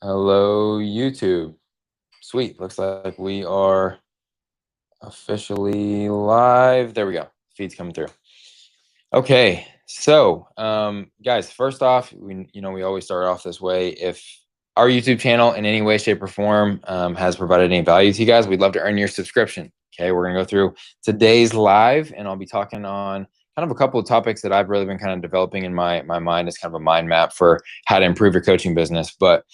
Hello, YouTube. Sweet. Looks like we are officially live. There we go. Feed's coming through. Okay. So, guys, first off, we always start off this way. If our YouTube channel in any way, shape, or form has provided any value to you guys, we'd love to earn your subscription. Okay. We're going to go through today's live, and I'll be talking on kind of a couple of topics that I've really been kind of developing in my mind as kind of a mind map for how to improve your coaching business. But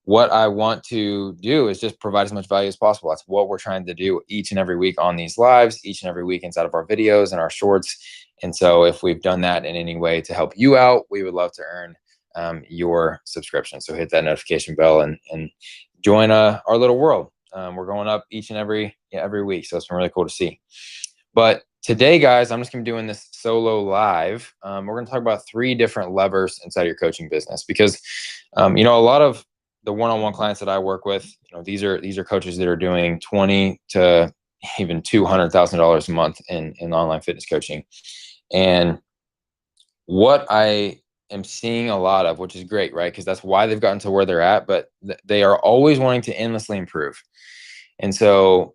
what I want to do is just provide as much value as possible. That's what we're trying to do each and every week on these lives, each and every week inside of our videos and our shorts. And so if we've done that in any way to help you out, we would love to earn your subscription. So hit that notification bell and join our little world. We're going up each and every week. So it's been really cool to see. But today, guys, I'm just going to be doing this solo live. We're going to talk about 3 different levers inside your coaching business because, a lot of the one-on-one clients that I work with, these are coaches that are doing $20,000 to even $200,000 a month in online fitness coaching. And what I am seeing a lot of, which is great, right? Because that's why they've gotten to where they're at, but they are always wanting to endlessly improve. And so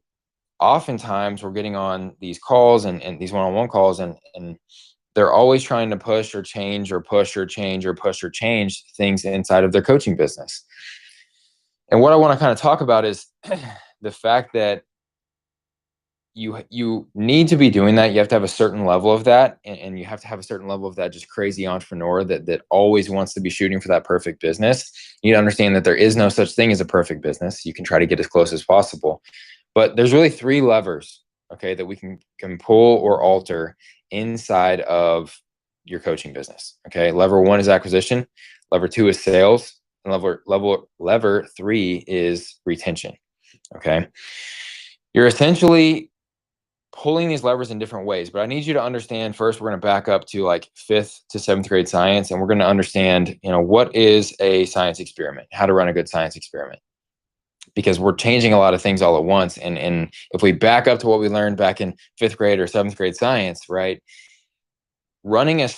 oftentimes we're getting on these calls and these one-on-one calls and they're always trying to push or change or push or change or push or change things inside of their coaching business. And what I want to kind of talk about is the fact that you need to be doing that. You have to have a certain level of that, and you have to have a certain level of that just crazy entrepreneur that always wants to be shooting for that perfect business. You need to understand that there is no such thing as a perfect business. You can try to get as close as possible, but there's really 3 levers, okay, that we can pull or alter inside of your coaching business. Okay, lever 1 is acquisition, lever 2 is sales, and lever 3 is retention. Okay, you're essentially pulling these levers in different ways, but I need you to understand first, we're going to back up to like 5th to 7th grade science, and we're going to understand, what is a science experiment, how to run a good science experiment, because we're changing a lot of things all at once. And if we back up to what we learned back in 5th grade or 7th grade science, right? Running a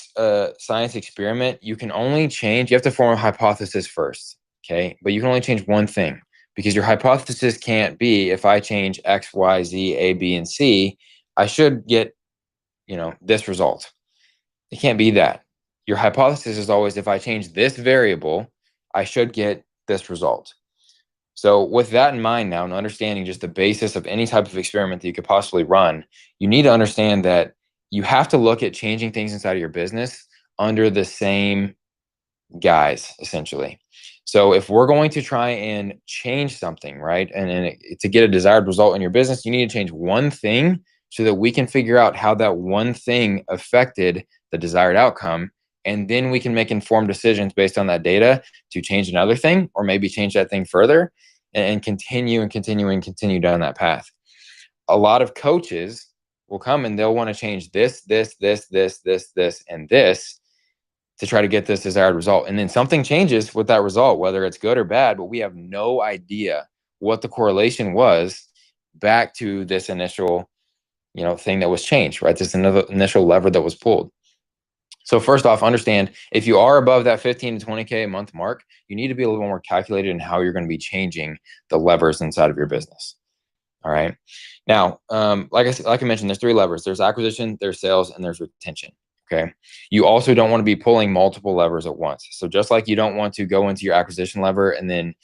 science experiment, you have to form a hypothesis first, okay? But you can only change one thing, because your hypothesis can't be, if I change X, Y, Z, A, B, and C, I should get, this result. It can't be that. Your hypothesis is always, if I change this variable, I should get this result. So with that in mind now, and understanding just the basis of any type of experiment that you could possibly run, you need to understand that you have to look at changing things inside of your business under the same guise, essentially. So if we're going to try and change something, right, and to get a desired result in your business, you need to change one thing so that we can figure out how that one thing affected the desired outcome. And then we can make informed decisions based on that data to change another thing, or maybe change that thing further and continue down that path. A lot of coaches will come and they'll want to change this, and this to try to get this desired result. And then something changes with that result, whether it's good or bad, but we have no idea what the correlation was back to this initial, thing that was changed, right? This initial lever that was pulled. So first off, understand, if you are above that 15 to 20K a month mark, you need to be a little more calculated in how you're going to be changing the levers inside of your business. All right. Now, like I mentioned, there's 3 levers. There's acquisition, there's sales, and there's retention. Okay. You also don't want to be pulling multiple levers at once. So just like you don't want to go into your acquisition lever and then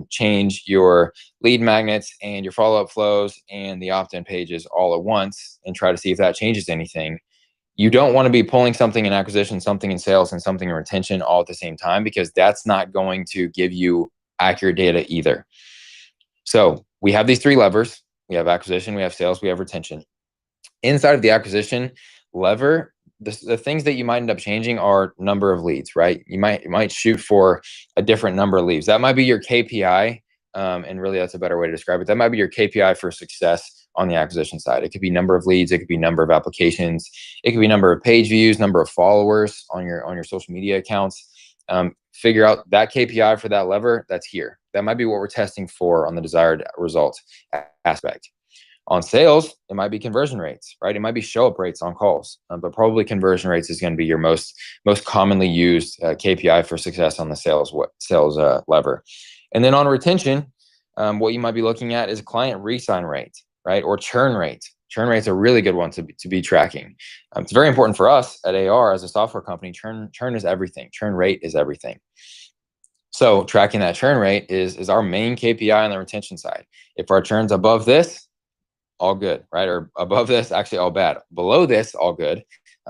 change your lead magnets and your follow-up flows and the opt-in pages all at once and try to see if that changes anything, you don't want to be pulling something in acquisition, something in sales, and something in retention all at the same time, because that's not going to give you accurate data either. So we have these 3 levers. We have acquisition, we have sales, we have retention. Inside of the acquisition lever, the things that you might end up changing are number of leads, right? You might shoot for a different number of leads. That might be your KPI, and really that's a better way to describe it. That might be your KPI for success on the acquisition side. It could be number of leads, it could be number of applications, it could be number of page views, number of followers on your social media accounts. Figure out that KPI for that lever, that's here. That might be what we're testing for on the desired result aspect. On sales, it might be conversion rates, right? It might be show up rates on calls, but probably conversion rates is going to be your most commonly used KPI for success on the sales lever. And then on retention, what you might be looking at is client re-sign rate, right? Or churn rate. Churn rate's a really good one to be tracking. It's very important for us at AR as a software company. Churn is everything. Churn rate is everything. So tracking that churn rate is our main KPI on the retention side. If our churn's above this, all good, right? Or above this, actually all bad. Below this, all good,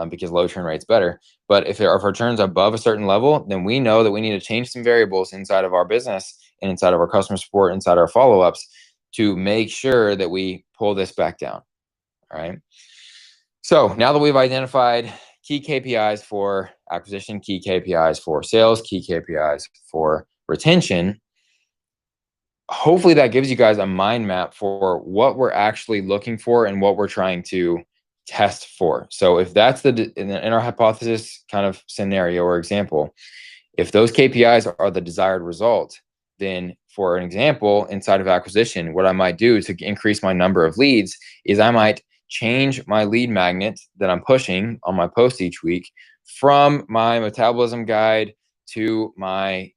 because low churn rate's better. But if our churn's above a certain level, then we know that we need to change some variables inside of our business and inside of our customer support, inside our follow-ups, to make sure that we pull this back down. All right. So now that we've identified key KPIs for acquisition, key KPIs for sales, key KPIs for retention, hopefully that gives you guys a mind map for what we're actually looking for and what we're trying to test for. So if that's in our hypothesis kind of scenario or example, if those KPIs are the desired result, then for an example, inside of acquisition, what I might do to increase my number of leads is I might change my lead magnet that I'm pushing on my post each week from my metabolism guide to my,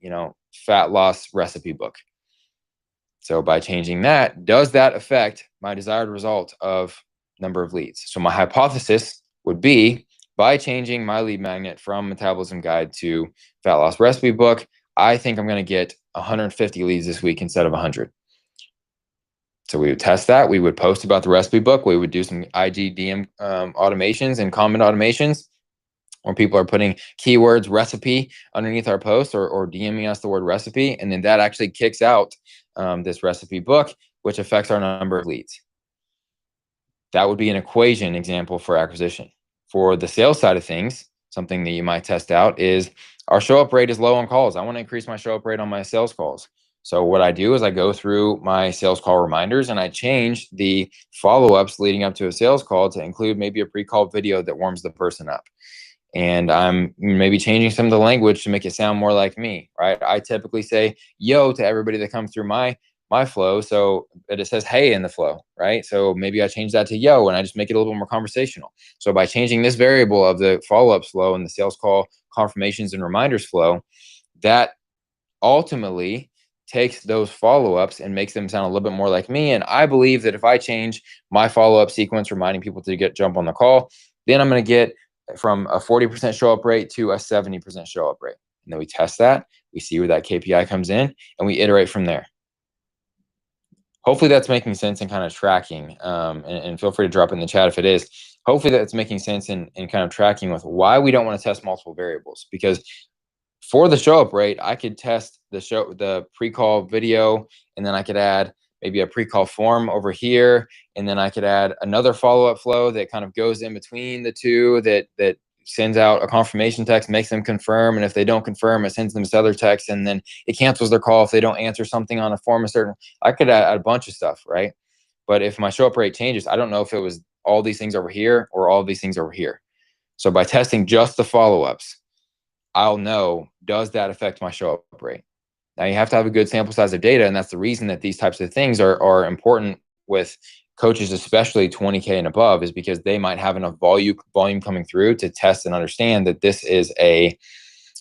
fat loss recipe book. So by changing that, does that affect my desired result of number of leads? So my hypothesis would be, by changing my lead magnet from metabolism guide to fat loss recipe book, I think I'm going to get 150 leads this week instead of 100. So we would test that. We would post about the recipe book. We would do some IG DM automations and comment automations where people are putting keywords recipe underneath our posts or DMing us the word recipe. And then that actually kicks out this recipe book, which affects our number of leads. That would be an equation example for acquisition. For the sales side of things, something that you might test out is our show up rate is low on calls. I want to increase my show up rate on my sales calls. So what I do is I go through my sales call reminders and I change the follow-ups leading up to a sales call to include maybe a pre-call video that warms the person up. And I'm maybe changing some of the language to make it sound more like me, right? I typically say yo to everybody that comes through my flow, so it says hey in the flow, right? So maybe I change that to yo and I just make it a little bit more conversational. So by changing this variable of the follow-up flow and the sales call confirmations and reminders flow, that ultimately takes those follow-ups and makes them sound a little bit more like me. And I believe that if I change my follow-up sequence, reminding people to jump on the call, then I'm going to get from a 40% show up rate to a 70% show up rate. And then we test that, we see where that KPI comes in, and we iterate from there. Hopefully that's making sense and kind of tracking. And feel free to drop in the chat if it is. Hopefully that's making sense and kind of tracking with why we don't want to test multiple variables. Because for the show up rate, I could test the pre-call video, and then I could add maybe a pre-call form over here, and then I could add another follow-up flow that kind of goes in between the two that sends out a confirmation text, makes them confirm, and if they don't confirm, it sends them this other text, and then it cancels their call if they don't answer something on a form. I could add a bunch of stuff, right? But if my show-up rate changes, I don't know if it was all these things over here or all these things over here. So by testing just the follow-ups, I'll know, does that affect my show-up rate? Now you have to have a good sample size of data, and that's the reason that these types of things are important with coaches, especially 20K and above, is because they might have enough volume coming through to test and understand that this is a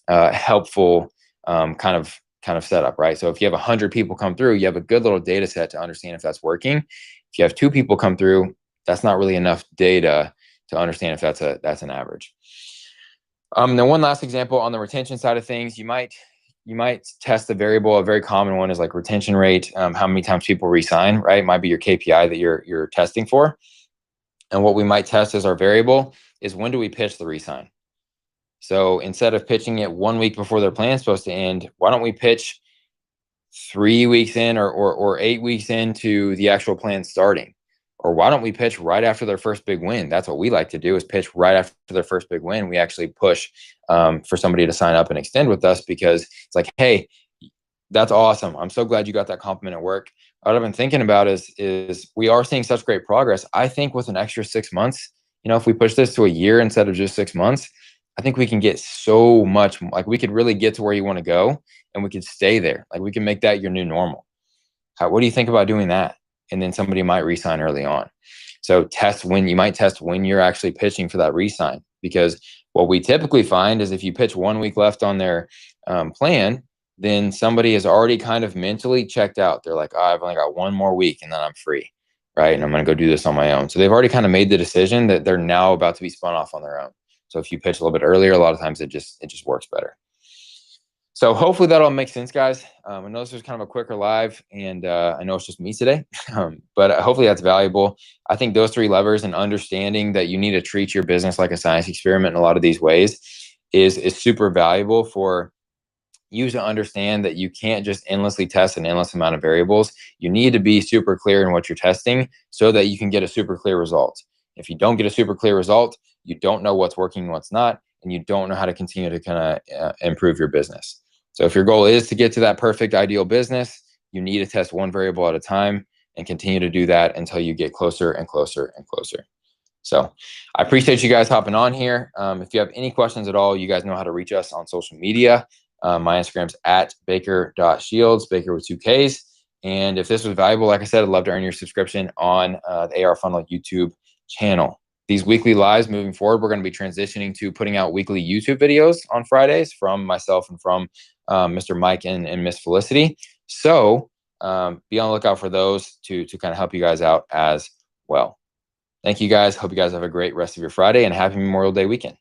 helpful kind of setup, right? So if you have 100 people come through, you have a good little data set to understand if that's working. If you have 2 people come through, that's not really enough data to understand if that's an average. Then one last example on the retention side of things, you might test the variable. A very common one is like retention rate, how many times people re-sign, right? It might be your KPI that you're testing for. And what we might test as our variable is, when do we pitch the re-sign? So instead of pitching it 1 week before their plan's supposed to end, why don't we pitch 3 weeks in or 8 weeks into the actual plan starting? Or why don't we pitch right after their first big win? That's what we like to do, is pitch right after their first big win. We actually push for somebody to sign up and extend with us, because it's like, hey, that's awesome. I'm so glad you got that compliment at work. What I've been thinking about is we are seeing such great progress. I think with an extra 6 months, if we push this to a year instead of just 6 months, I think we can get so much, like we could really get to where you want to go, and we could stay there. Like we can make that your new normal. What do you think about doing that? And then somebody might re-sign early on. So you might test when you're actually pitching for that re-sign, because what we typically find is if you pitch 1 week left on their plan, then somebody has already kind of mentally checked out. They're like, oh, I've only got one more week and then I'm free, right? And I'm going to go do this on my own. So they've already kind of made the decision that they're now about to be spun off on their own. So if you pitch a little bit earlier, a lot of times it just works better. So hopefully that all makes sense, guys. I know this was kind of a quicker live, and I know it's just me today, but hopefully that's valuable. I think those 3 levers and understanding that you need to treat your business like a science experiment in a lot of these ways is super valuable for you to understand that you can't just endlessly test an endless amount of variables. You need to be super clear in what you're testing so that you can get a super clear result. If you don't get a super clear result, you don't know what's working and what's not, and you don't know how to continue to kind of improve your business. So if your goal is to get to that perfect ideal business, you need to test one variable at a time and continue to do that until you get closer and closer and closer. So I appreciate you guys hopping on here. If you have any questions at all, you guys know how to reach us on social media. My Instagram's at baker.shields, Baker with 2 Ks. And if this was valuable, like I said, I'd love to earn your subscription on the AR Funnel YouTube channel. These weekly lives moving forward, we're going to be transitioning to putting out weekly YouTube videos on Fridays from myself and from Mr. Mike and Miss Felicity. So be on the lookout for those to kind of help you guys out as well. Thank you guys. Hope you guys have a great rest of your Friday and happy Memorial Day weekend.